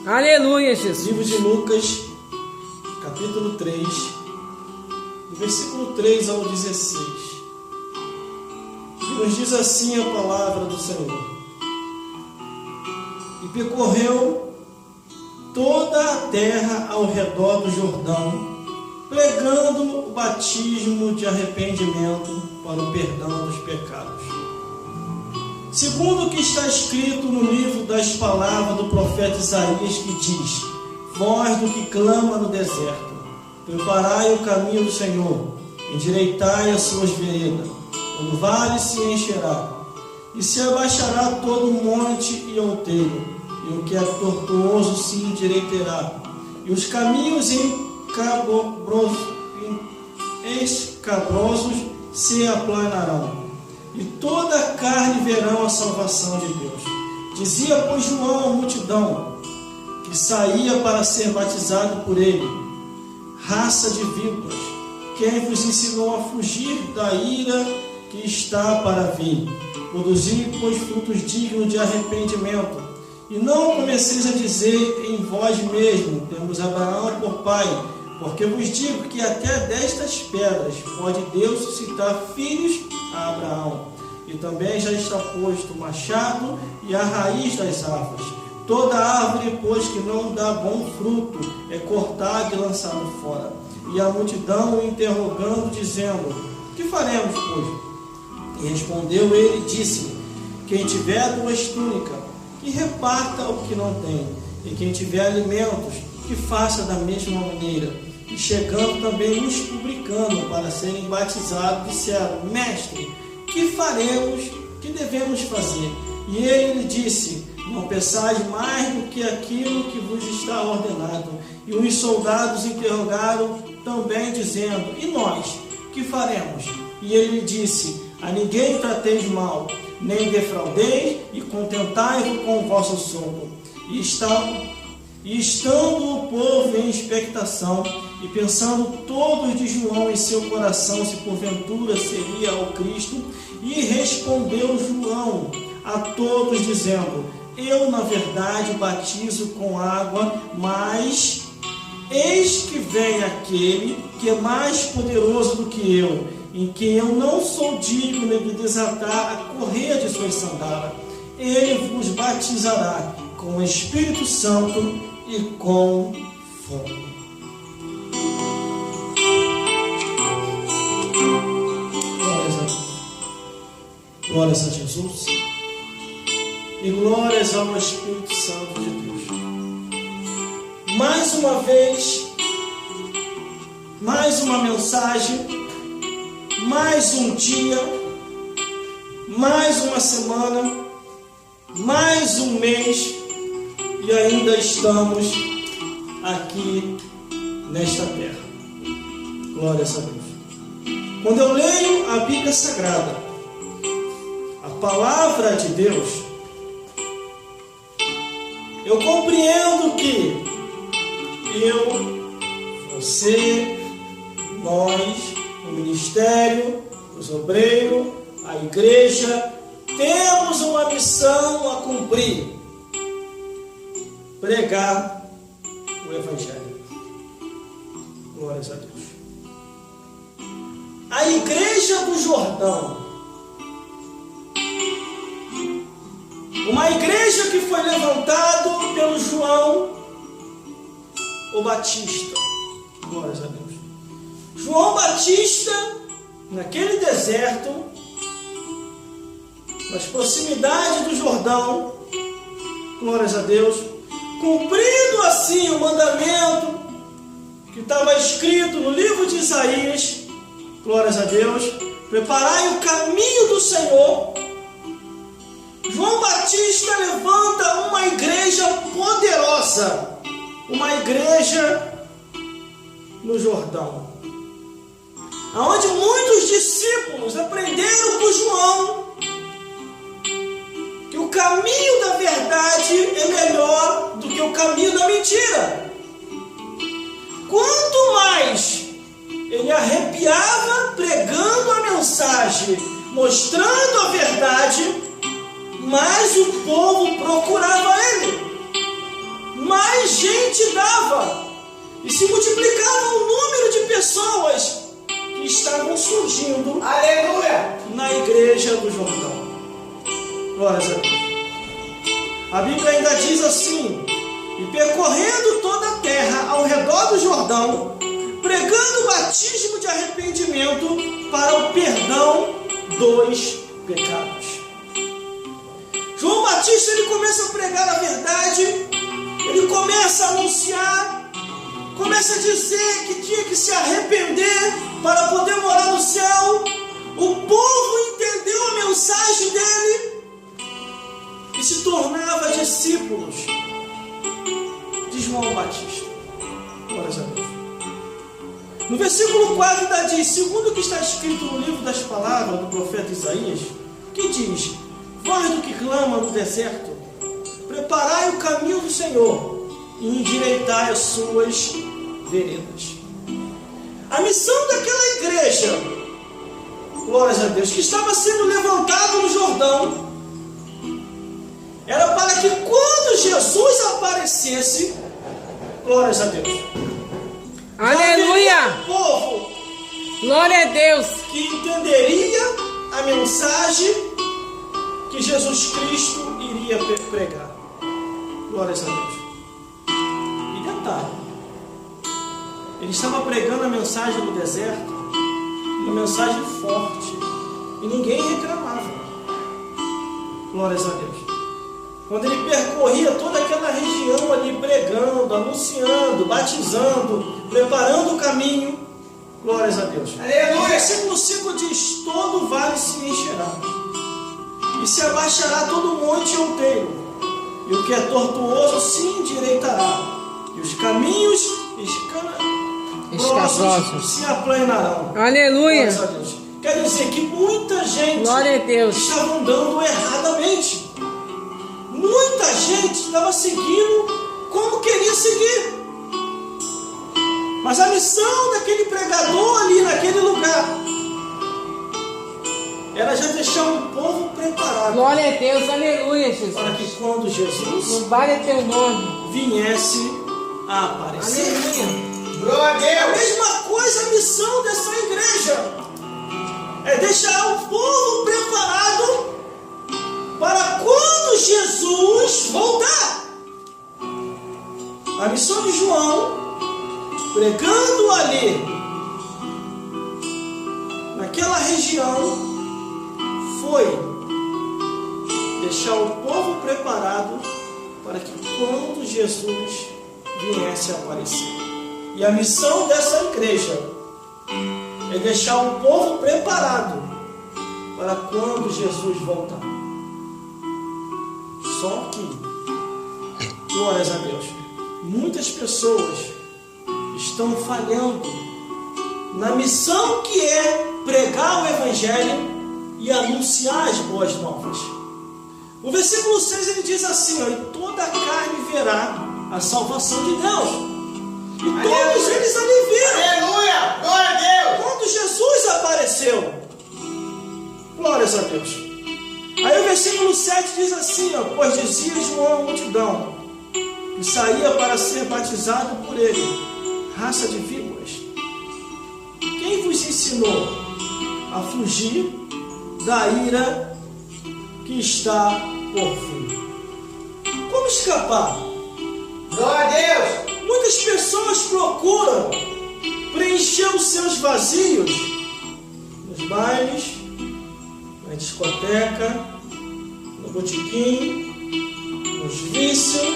Aleluia, Jesus. Livro de Lucas, capítulo 3, do versículo 3 ao 16. E nos diz assim a palavra do Senhor: E percorreu toda a terra ao redor do Jordão, pregando o batismo de arrependimento para o perdão dos pecados, segundo o que está escrito no livro das palavras do profeta Isaías, que diz: Voz do que clama no deserto, preparai o caminho do Senhor, endireitai as suas veredas. O vale se encherá, e se abaixará todo o monte e outeiro, e o que é tortuoso se endireitará, e os caminhos escabrosos se aplanarão, e toda a carne verão a salvação de Deus. Dizia, pois, João à multidão que saía para ser batizado por ele: Raça de víboras, quem vos ensinou a fugir da ira que está para vir? Produzi, pois, frutos dignos de arrependimento, e não comeceis a dizer em vós mesmo: temos Abraão por pai, porque vos digo que até destas pedras pode Deus suscitar filhos a Abraão. E também já está posto o machado e a raiz das árvores. Toda árvore, pois, que não dá bom fruto, é cortada e lançada fora. E a multidão o interrogando, dizendo: Que faremos, pois? E respondeu ele e disse: Quem tiver 2 túnicas, que reparta o que não tem. E quem tiver alimentos, que faça da mesma maneira. E chegando também os publicanos para serem batizados, disseram: Mestre, que faremos? Que devemos fazer? E ele lhe disse: Não pensais mais do que aquilo que vos está ordenado. E os soldados interrogaram também, dizendo: E nós, que faremos? E ele lhe disse: A ninguém trateis mal, nem defraudeis, e contentai-vos com o vosso soco. E estando o povo em expectação, e pensando todos de João em seu coração, se porventura seria o Cristo, e respondeu João a todos, dizendo: Eu, na verdade, batizo com água, mas eis que vem aquele que é mais poderoso do que eu, em quem eu não sou digno de desatar a correia de suas sandálias. Ele vos batizará com o Espírito Santo e com fogo. Glórias a Jesus e glórias ao Espírito Santo de Deus. Mais uma vez, mais uma mensagem, mais um dia, mais uma semana, mais um mês, e ainda estamos aqui nesta terra. Glórias a Deus. Quando eu leio a Bíblia Sagrada, a palavra de Deus, eu compreendo que eu, você, nós, o ministério, os obreiros, a igreja, temos uma missão a cumprir: pregar o Evangelho. Glórias a Deus. A igreja do Jordão, uma igreja que foi levantada pelo João o Batista. Glórias a Deus. João Batista, naquele deserto, nas proximidades do Jordão, glórias a Deus, cumprindo assim o mandamento que estava escrito no livro de Isaías, glórias a Deus: preparai o caminho do Senhor. João Batista levanta uma igreja poderosa, uma igreja no Jordão, onde muitos discípulos aprenderam com João que o caminho da verdade é melhor do que o caminho da mentira. Quanto mais ele arrepiava pregando a mensagem, mostrando a verdade, mais o povo procurava ele, mais gente dava e se multiplicava o número de pessoas que estavam surgindo, Aleluia! na igreja do Jordão. Glórias a Deus. A Bíblia ainda diz assim: e percorrendo toda a terra ao redor do Jordão, pregando o batismo de arrependimento para o perdão dos pecados. João Batista, ele começa a pregar a verdade, ele começa a anunciar, começa a dizer que tinha que se arrepender para poder morar no céu. O povo entendeu a mensagem dele e se tornava discípulos de João Batista. Glórias a Deus. No versículo 4 ainda diz, segundo o que está escrito no livro das palavras do profeta Isaías, que diz: voz do que clama no deserto, preparai o caminho do Senhor e endireitai as suas veredas. A missão daquela igreja, glórias a Deus, que estava sendo levantada no Jordão, era para que quando Jesus aparecesse, glórias a Deus, aleluia, o povo glória a Deus, que entenderia a mensagem que Jesus Cristo iria pregar. Glórias a Deus. E detalhe, ele estava pregando a mensagem do deserto, uma mensagem forte, e ninguém reclamava. Glórias a Deus. Quando ele percorria toda aquela região ali, pregando, anunciando, batizando, preparando o caminho, glórias a Deus. Aleluia! O versículo 5 diz: todo vale se encherá, e se abaixará todo monte outeiro, e o que é tortuoso se endireitará, e os caminhos escabrosos se aplanarão. aleluia, Glórias a Deus. Quer dizer que muita gente glória a Deus, estava andando erradamente. Muita gente estava seguindo como queria seguir. Mas a missão daquele pregador ali naquele lugar era já deixar o povo preparado glória a Deus, aleluia, Jesus, para que quando Jesus louvado é teu nome, viesse a aparecer. aleluia, Glória a A Deus! mesma coisa a missão dessa igreja é deixar o povo preparado para quando Jesus voltar. A missão de João, pregando ali naquela região, foi deixar o povo preparado para que quando Jesus viesse a aparecer. E a missão dessa igreja é deixar o povo preparado para quando Jesus voltar. Só que, glórias a Deus, muitas pessoas estão falhando na missão que é pregar o Evangelho e anunciar as boas novas. O versículo 6 ele diz assim: ó, e toda a carne verá a salvação de Deus. E todos eles ali viram. Aleluia! Glória a Deus! Quando Jesus apareceu, glórias a Deus. Aí o versículo 7 diz assim, ó, pois dizia João à multidão que saía para ser batizado por ele, raça de víboras, quem vos ensinou a fugir da ira que está por vir? Como escapar? Glória a Deus! Muitas pessoas procuram preencher os seus vazios nos bailes, na discoteca, no botequim, nos vícios,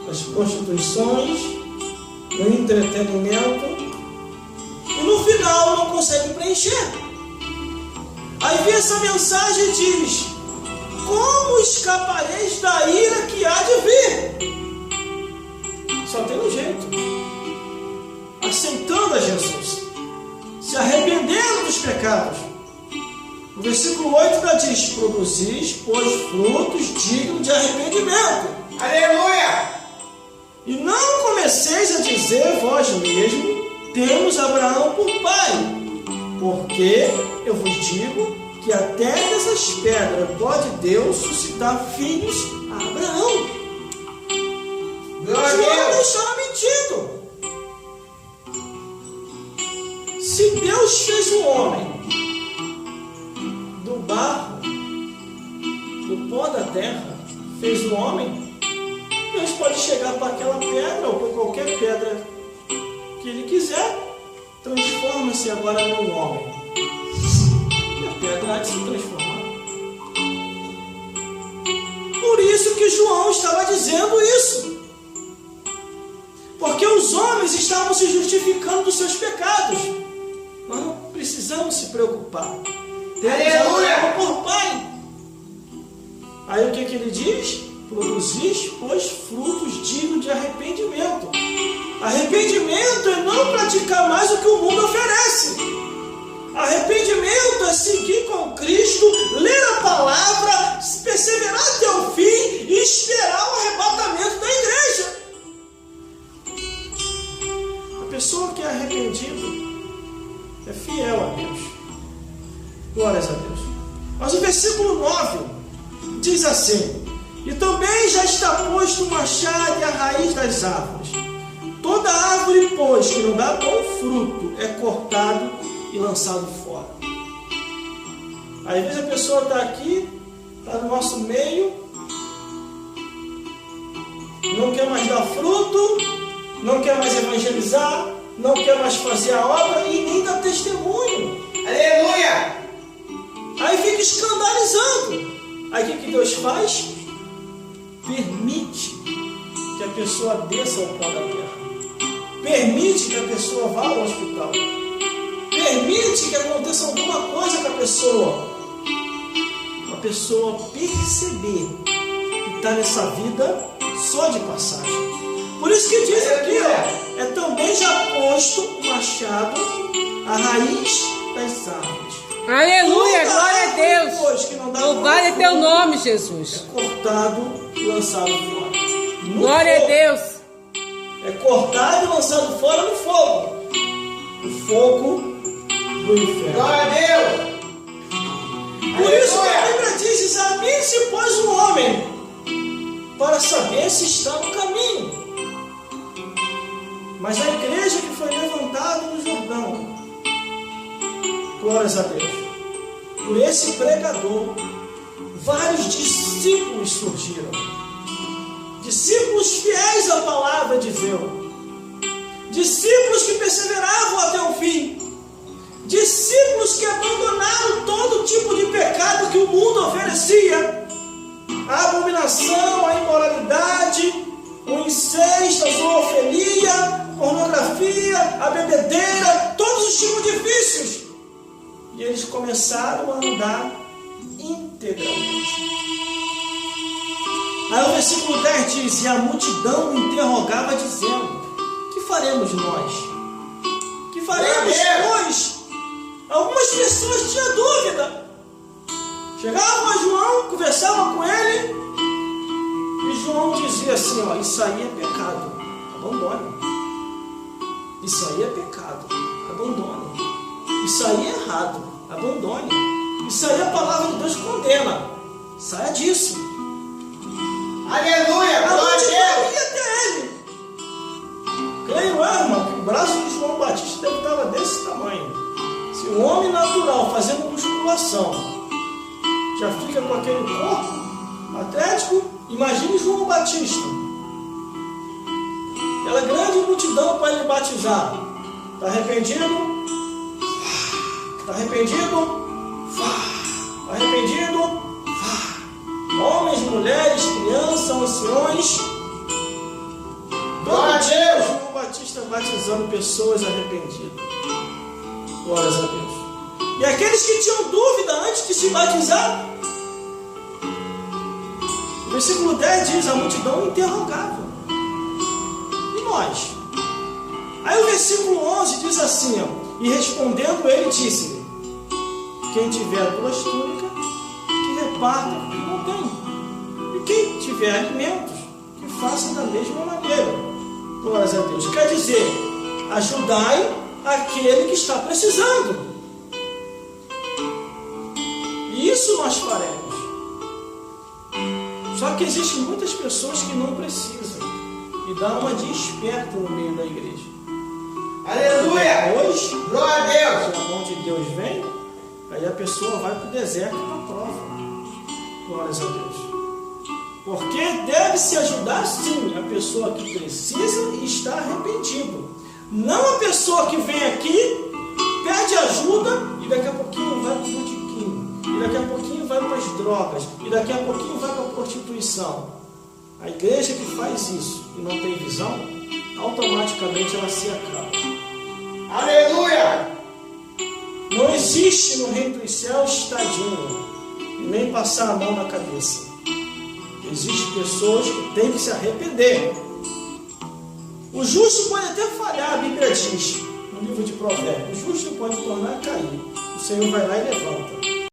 nas prostituições, no entretenimento, e no final não consegue preencher. Aí vem essa mensagem e diz: como escapareis da ira que há de vir? Só tem um jeito: aceitando a Jesus, se arrependendo dos pecados. O versículo 8 ainda diz: produzis, pois, frutos dignos de arrependimento. Aleluia! E não comeceis a dizer vós mesmos: temos Abraão por pai, porque eu vos digo que até dessas pedras pode Deus suscitar filhos a Abraão. Glória a João não Deus! fez o homem do barro, do pó da terra, fez o homem, Deus pode chegar para aquela pedra ou para qualquer pedra que Ele quiser, transforma-se agora num homem. E a pedra há de se transformar. Por isso que João estava dizendo isso. Porque os homens estavam se justificando dos seus pecados. Nós não precisamos se preocupar. Aleluia! Por Pai. Aí o que ele diz? Produzis, pois, frutos dignos de arrependimento. Arrependimento é não praticar mais o que o mundo oferece. Arrependimento é seguir com Cristo, ler a palavra, perseverar até o fim e esperar o arrebatamento da igreja. A pessoa que é arrependida é fiel a Deus. Glórias a Deus. Mas o versículo 9 diz assim: e também já está posto o machado e a raiz das árvores. Toda árvore, pois, que não dá bom fruto, é cortado e lançado fora. Às vezes a pessoa está aqui, está no nosso meio, não quer mais dar fruto, não quer mais evangelizar, não quer mais fazer a obra e nem dar testemunho. Aleluia! Aí fica escandalizando. Aí o que Deus faz? Permite que a pessoa desça ao pó da terra. Permite que a pessoa vá ao hospital. Permite que aconteça alguma coisa com a pessoa. A pessoa perceber que está nessa vida só de passagem. Por isso que diz aqui, ó, é também já posto o machado, a raiz das árvores. Aleluia, Toda glória a árvore, Deus. pois, que não dá Louvado é bom teu fruto, nome, Jesus. é cortado e lançado fora. No Glória a fogo. Deus. É cortado e lançado fora no fogo. O fogo do inferno. Glória a Deus! Por isso que a Aleluia! Bíblia diz: examine-se, pois, o homem, para saber se está no caminho. Mas a igreja que foi levantada no Jordão, glórias a Deus, por esse pregador, vários discípulos surgiram. Discípulos fiéis à palavra de Deus. Discípulos que perseveravam até o fim. Discípulos que abandonaram todo tipo de pecado que o mundo oferecia. A abominação, a imoralidade, o incesto, a zoofilia, a pornografia, a bebedeira, todos os tipos de vícios. E eles começaram a andar integralmente. Aí o versículo 10 diz: e a multidão interrogava dizendo: que faremos nós? Que faremos, pois? Algumas pessoas tinham dúvida. Chegavam a João, conversavam com ele, e João dizia assim: ó, isso aí é pecado, abandone. Isso aí é pecado, abandone. Isso aí é errado, abandone. Isso aí a palavra de Deus condena, saia disso. Aleluia! A Glória a multidão Deus! ia até ele. Creio eu, irmão, que o braço de João Batista deve estar desse tamanho. Se um homem natural fazendo musculação já fica com aquele corpo atlético, imagine João Batista. Aquela grande multidão para ele batizar. Está arrependido? Está arrependido? Está arrependido? Homens, mulheres, crianças, anciões. Glória a Deus! João Batista batizando pessoas arrependidas. Glórias a Deus. E aqueles que tinham dúvida antes de se batizar, o versículo 10 diz: a multidão interrogava. E nós? Aí o versículo 11 diz assim, ó, e respondendo ele disse-lhe: quem tiver 2 túnicas, que reparta o que não tem. E quem tiver alimentos, que faça da mesma maneira. Glórias a Deus. Quer dizer, ajudai aquele que está precisando. E isso nós faremos. Só que existem muitas pessoas que não precisam. E dá uma de esperto no meio da igreja. Aleluia. Depois Glória a Deus. que a mão de Deus vem, aí a pessoa vai para o deserto para a prova. Glórias a Deus. Porque deve-se ajudar sim a pessoa que precisa e está arrependido. Não a pessoa que vem aqui, pede ajuda e daqui a pouquinho vai para o botiquim. E daqui a pouquinho vai para as drogas. E daqui a pouquinho vai para a prostituição. A igreja que faz isso e não tem visão, automaticamente ela se acaba. Aleluia. Não existe no reino dos céus tadinho, e nem passar a mão na cabeça. Existem pessoas que têm que se arrepender. O justo pode até falhar, a Bíblia diz, no livro de Provérbios, o justo pode tornar a cair. O Senhor vai lá e levanta.